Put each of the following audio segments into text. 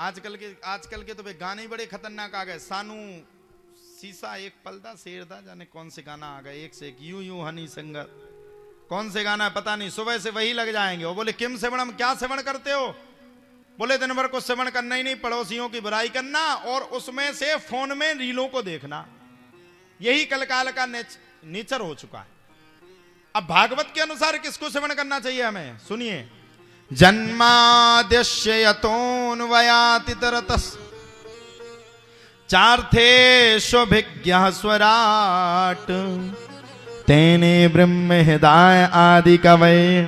आजकल के तो वे गाने ही बड़े खतरनाक आ गए। सानू शीशा एक पलदा शेरदा, जाने कौन से गाना आ गए, एक से एक यूं यूं हनी संगत, कौन से गाना है पता नहीं, सुबह से वही लग जाएंगे। वो बोले किम सेवनम, क्या सेवन करते हो? बोले दिन भर को सेवन करना ही नहीं, पड़ोसियों की बुराई करना और उसमें से फोन में रीलों को देखना, यही कलकाल का नेचर हो चुका है। अब भागवत के अनुसार किसको सेवन करना चाहिए हमें, सुनिए। जन्माद्यस्य यतोऽन्वयात् तरतस् चार्थेष्वभिज्ञः स्वराट् तेने ब्रह्म हृदय आदि कवये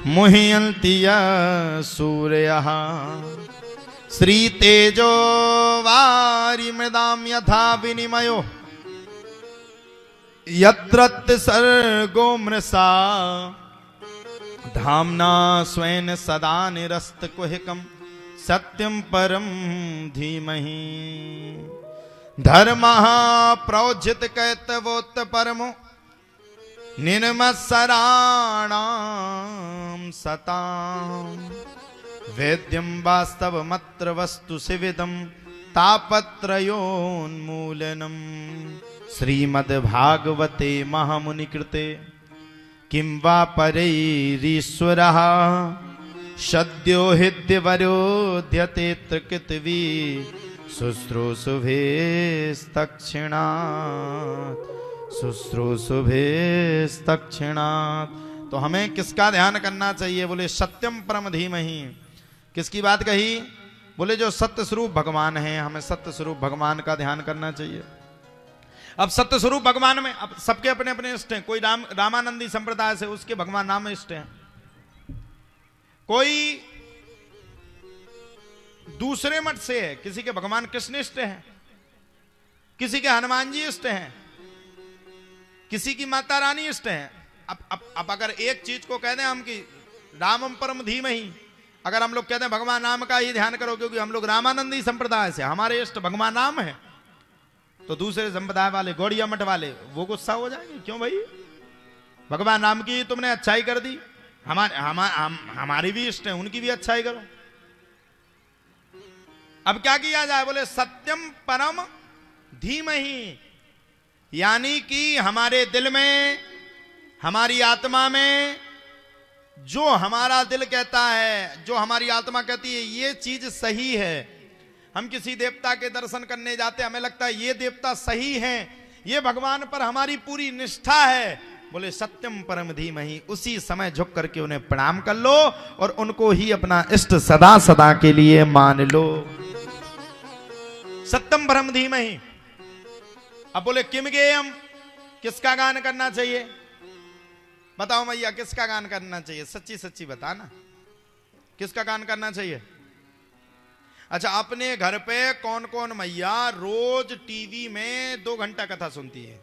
मुह्यन्ति यः सूरयः श्रीतेजो वारिमृदां यथा विनिमयो यत्र सर्गो मृषा धाम्ना स्वेन सदा निरस्तकुहकं सत्यं परं धीमहि धर्मः प्रोज्झित कैतवोत्त परमो निर्मत्सराणां सतां वेद्यं वास्तवमत्र वस्तु शिविदं तापत्रयोन्मूलनम् श्रीमद्भागवते महामुनिकृते किं वा परैरीश्वरः सद्यो हृद्यवरोध्यते त्रिकृतवी शुश्रूषुभेस्तक्षिणात्। तो हमें किसका ध्यान करना चाहिए? बोले सत्यम परम धीमहि। किसकी बात कही? बोले जो सत्य स्वरूप भगवान है, हमें सत्य स्वरूप भगवान का ध्यान करना चाहिए। अब सत्य स्वरूप भगवान में अब सबके अपने अपने इष्ट हैं। कोई रामानंदी संप्रदाय से, उसके भगवान राम इष्ट हैं। कोई दूसरे मठ से है, किसी के भगवान कृष्ण इष्ट हैं, किसी के हनुमान जी इष्ट हैं, किसी की माता रानी इष्ट हैं। अब अगर एक चीज को कह दें हम कि रामम परम धीमहि, अगर हम लोग कहते हैं भगवान राम का ही ध्यान करो क्योंकि हम लोग रामानंदी संप्रदाय से, हमारे इष्ट भगवान राम है, तो दूसरे संप्रदाय वाले, गौड़िया मठ वाले, वो गुस्सा हो जाएंगे। क्यों भाई, भगवान राम की तुमने अच्छाई कर दी, हमारी भी इष्ट है, उनकी भी अच्छाई करो। अब क्या किया जाए? बोले सत्यम परम धीमहि, यानी कि हमारे दिल में, हमारी आत्मा में जो हमारा दिल कहता है, जो हमारी आत्मा कहती है ये चीज सही है। हम किसी देवता के दर्शन करने जाते, हमें लगता है ये देवता सही है, ये भगवान पर हमारी पूरी निष्ठा है। बोले सत्यम परम धीमहि, उसी समय झुक करके उन्हें प्रणाम कर लो और उनको ही अपना इष्ट सदा सदा के लिए मान लो। सत्यम परम धीमहि। अब बोले किम गेयम, किसका गान करना चाहिए? बताओ मैया, किसका गान करना चाहिए? सच्ची सच्ची बताना, किसका गान करना चाहिए? अच्छा, अपने घर पे कौन कौन मैया रोज टीवी में 2 घंटा कथा सुनती है?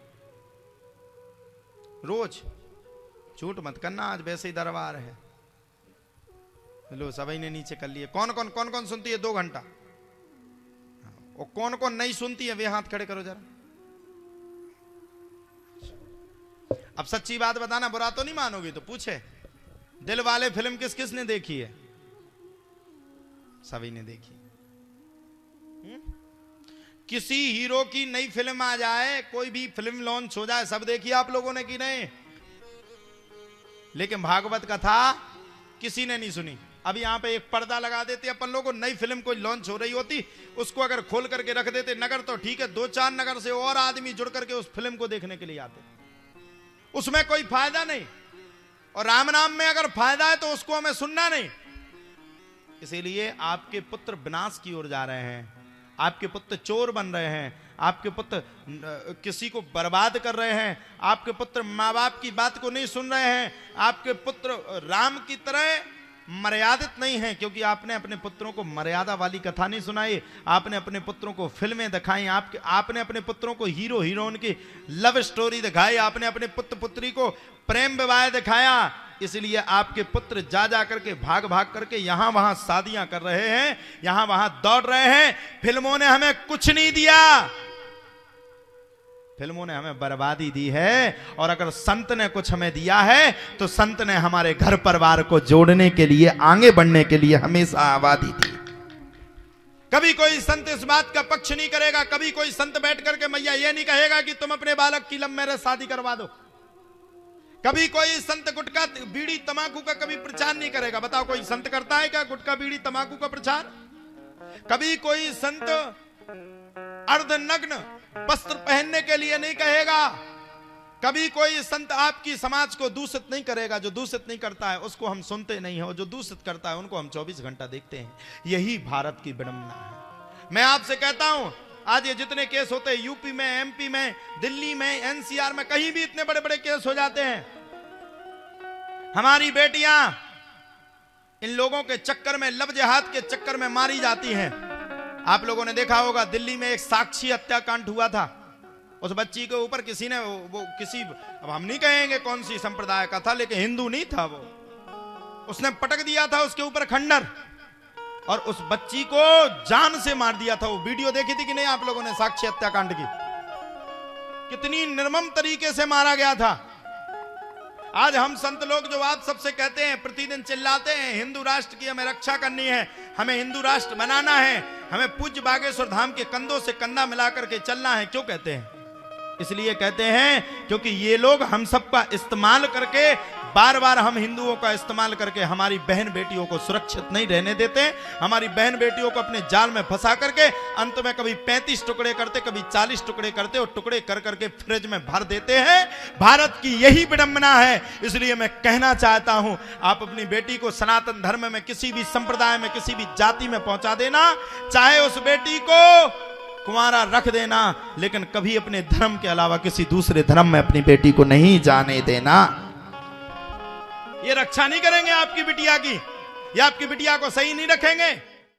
रोज? झूठ मत करना, आज वैसे ही दरबार है। लो सभी ने नीचे कर लिए। कौन कौन सुनती है 2 घंटा? और कौन कौन नहीं सुनती है वे हाथ खड़े करो जरा। अब सच्ची बात बताना, बुरा तो नहीं मानोगी तो पूछे। दिल वाले फिल्म किस किस ने देखी है? सभी ने देखी। किसी हीरो की नई फिल्म आ जाए, कोई भी फिल्म लॉन्च हो जाए, सब देखी आप लोगों ने कि नहीं? लेकिन भागवत कथा किसी ने नहीं सुनी। अब यहां पे एक पर्दा लगा देते अपन लोगों, नई फिल्म कोई लॉन्च हो रही होती, उसको अगर खोल करके रख देते नगर, तो ठीक है, 2-4 नगर से और आदमी जुड़ करके उस फिल्म को देखने के लिए आते। उसमें कोई फायदा नहीं, और राम नाम में अगर फायदा है तो उसको हमें सुनना नहीं। इसीलिए आपके पुत्र विनाश की ओर जा रहे हैं, आपके पुत्र चोर बन रहे हैं, आपके पुत्र किसी को बर्बाद कर रहे हैं, आपके पुत्र माँ बाप की बात को नहीं सुन रहे हैं, आपके पुत्र राम की तरह मर्यादित नहीं है, क्योंकि आपने अपने पुत्रों को मर्यादा वाली कथा नहीं सुनाई, आपने अपने पुत्रों को फिल्में दिखाई, आपने अपने पुत्रों को हीरो हीरोइन की लव स्टोरी दिखाई, आपने अपने पुत्र पुत्री को प्रेम विवाह दिखाया। इसलिए आपके पुत्र जा करके भाग करके यहां वहां शादियां कर रहे हैं, यहां वहां दौड़ रहे हैं। फिल्मों ने हमें कुछ नहीं दिया, फिल्मों ने हमें बर्बादी दी है। और अगर संत ने कुछ हमें दिया है तो संत ने हमारे घर परिवार को जोड़ने के लिए, आगे बढ़ने के लिए हमेशा आबादी दी। कभी कोई संत इस बात का पक्ष नहीं करेगा, कभी कोई संत बैठ करके मैया ये नहीं कहेगा कि तुम अपने बालक की लव मैरिज शादी करवा दो। कभी कोई संत गुटखा बीड़ी तंबाकू का कभी प्रचार नहीं करेगा। बताओ कोई संत करता है क्या गुटखा बीड़ी तंबाकू का प्रचार? कभी कोई संत अर्धनग्न वस्त्र पहनने के लिए नहीं कहेगा। कभी कोई संत आपकी समाज को दूषित नहीं करेगा। जो दूषित नहीं करता है उसको हम सुनते नहीं है, और जो दूषित करता है उनको हम 24 घंटा देखते हैं। यही भारत की विडंबना है। मैं आपसे कहता हूं, आज ये जितने केस होते हैं यूपी में, एमपी में, दिल्ली में, एनसीआर में, कहीं भी इतने बड़े बड़े केस हो जाते हैं। हमारी बेटियां इन लोगों के चक्कर में, लव जिहाद के चक्कर में मारी जाती हैं। आप लोगों ने देखा होगा दिल्ली में एक साक्षी हत्याकांड हुआ था। उस बच्ची के ऊपर किसी ने वो किसी, अब हम नहीं कहेंगे कौन सी संप्रदाय का था, लेकिन हिंदू नहीं था वो, उसने पटक दिया था उसके ऊपर खंडर और उस बच्ची को जान से मार दिया था। वो वीडियो देखी थी कि नहीं आप लोगों ने साक्षी हत्याकांड की? कितनी निर्मम तरीके से मारा गया था। आज हम संत लोग जो आप सबसे कहते हैं, प्रतिदिन चिल्लाते हैं हिंदू राष्ट्र की हमें रक्षा करनी है, हमें हिंदू राष्ट्र बनाना है, हमें पूज्य बागेश्वर धाम के कंधों से कंधा मिलाकर के चलना है। क्यों कहते हैं? इसलिए कहते हैं क्योंकि ये लोग हम सबका इस्तेमाल करके, बार बार हम हिंदुओं का इस्तेमाल करके हमारी बहन बेटियों को सुरक्षित नहीं रहने देते। हमारी बहन बेटियों को अपने जाल में फंसा करके अंत में कभी 35 टुकड़े करते, कभी 40 टुकड़े करते, और टुकड़े कर करके फ्रिज में भर देते हैं। भारत की यही विडंबना है। इसलिए मैं कहना चाहता हूं, आप अपनी बेटी को सनातन धर्म में, किसी भी संप्रदाय में, किसी भी जाति में पहुंचा देना, चाहे उस बेटी को कुंवारा रख देना, लेकिन कभी अपने धर्म के अलावा किसी दूसरे धर्म में अपनी बेटी को नहीं जाने देना। ये रक्षा नहीं करेंगे आपकी बिटिया की, ये आपकी बिटिया को सही नहीं रखेंगे।